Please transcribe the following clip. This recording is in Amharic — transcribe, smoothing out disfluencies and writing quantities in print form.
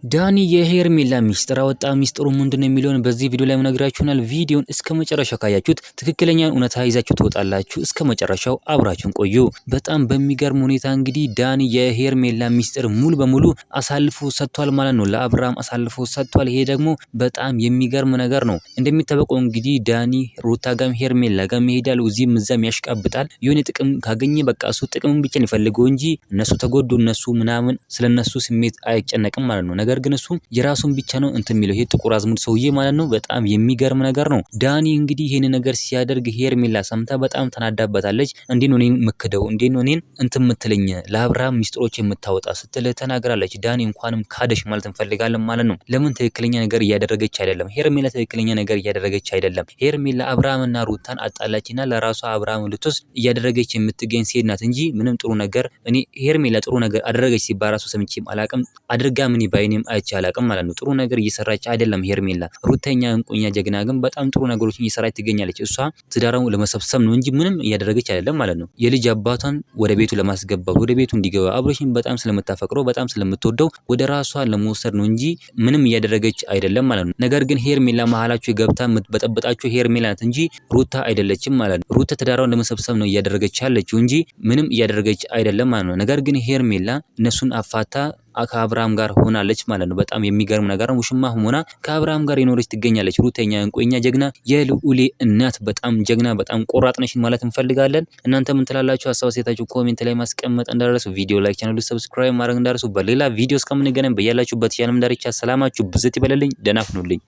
ዳኒ የሄርሜላ ሚስጥር አወጣ። ሚስጥሩ ምንድነው የሚለውን በዚህ ቪዲዮ ላይ ነግራችሁናል። ቪዲዮን እስከመጨረሻው ካያችሁት ትክክለኛውን እውነታ ይዛችሁ ትወጣላችሁ። እስከመጨረሻው አብራችሁን ቆዩ። በጣም በሚገርም ሁኔታ እንግዲህ ዳኒ የሄርሜላ ሚስጥር ሙሉ በሙሉ አሳልፎ ሰጥቷል ማለት ነው። ለአብርሃም አሳልፎ ሰጥቷል። ይሄ ደግሞ በጣም የሚገርም ነገር ነው። እንደሚታወቀው እንግዲህ ዳኒ ሩታ ጋም ሄርሜላ ጋም ይሄዳል፣ እዚህም እዛም ያሽቃብጣል። የሆነ ጥቅም ካገኘ በቃ እሱ ጥቅምን ብቻ ይፈልገው እንጂ እነሱ ተጎዱ እነሱ ምናምን ስለነሱ ስሜት አይጨነቅም ማለት ነው። ነገር ግን እሱ የራሱን ብቻ ነው እንትን የሚለው ይሄ ጥቁር አዝሙድ ሰውዬ ማለት ነው። በጣም የሚገርም ነገር ነው። ዳኒ እንግዲህ ይሄን ነገር ሲያደርግ ሄርሜላ ሰምታ በጣም ተናዳበታለች። እንዴ ነው እኔን ምክደው፣ እንዴ ነው እኔን እንትን ምትለኝ፣ ለአብርሃም ሚስጥሮች የምታወጣ ስትል ተናግራለች። ዳኒ እንኳንም ካደሽ ማለት እንፈልጋለን ማለት ነው። ለምን ትክክለኛ ነገር እያደረገች አይደለም። ሄርሜላ ትክክለኛ ነገር እያደረገች አይደለም። ሄርሜላ አብርሃምና ሩታን አጣላችና ለራሷ አብርሃም ልትወስድ እያደረገች የምትገኝ ሴት ናት እንጂ ምንም ጥሩ ነገር እኔ ሄርሜላ ጥሩ ነገር አደረገች ሲባል ራሱ ሰምቼም አላቅም። አድርጋ ምን ባይኔም አይቼ አላቅም ማለት ነው። ጥሩ ነገር እየሰራች አይደለም ሄርሜላ። ሩተኛ እንቁኛ ጀግና ግን በጣም ጥሩ ነገሮችን እየሰራች ትገኛለች። እሷ ትዳራውን ለመሰብሰብ ነው እንጂ ምንም እያደረገች አይደለም ማለት ነው። የልጅ አባቷን ወደ ቤቱ ለማስገባት ወደ ቤቱ እንዲገባ አብርሽን በጣም ስለምታፈቅረው በጣም ስለምትወደው ወደ ራሷ ለመወሰድ ነው እንጂ ምንም እያደረገች አይደለም ማለት ነው። ነገር ግን ሄርሜላ መሀላችሁ ገብታ የምትበጠብጣችሁ ሄርሜላ ናት እንጂ ሩታ አይደለችም ማለት ነው። ሩታ ትዳራውን ለመሰብሰብ ነው እያደረገች ያለችው እንጂ ምንም እያደረገች አይደለም ማለት ነው። ነገር ግን ሄርሜላ እነሱን አፋታ ከአብርሃም ጋር ሆናለች ማለት ነው። በጣም የሚገርም ነገር ነው። ውሽማ ሆና ከአብርሃም ጋር የኖረች ትገኛለች። ሩተኛ እንቆኛ ጀግና የልዑሌ እናት በጣም ጀግና በጣም ቆራጥ ነሽ ማለት እንፈልጋለን። እናንተ ምን ትላላችሁ? ሀሳብ አስተያየታችሁ ኮሜንት ላይ ማስቀመጥ እንዳትረሱ። ቪዲዮ ላይክ፣ ቻናሉን ሰብስክራይብ ማድረግ እንዳትረሱ። በሌላ ቪዲዮ እስከምንገናኝ በያላችሁበት የዓለም ዳርቻ ሰላማችሁ ብዝት ይበልልኝ። ደህና ሁኑልኝ።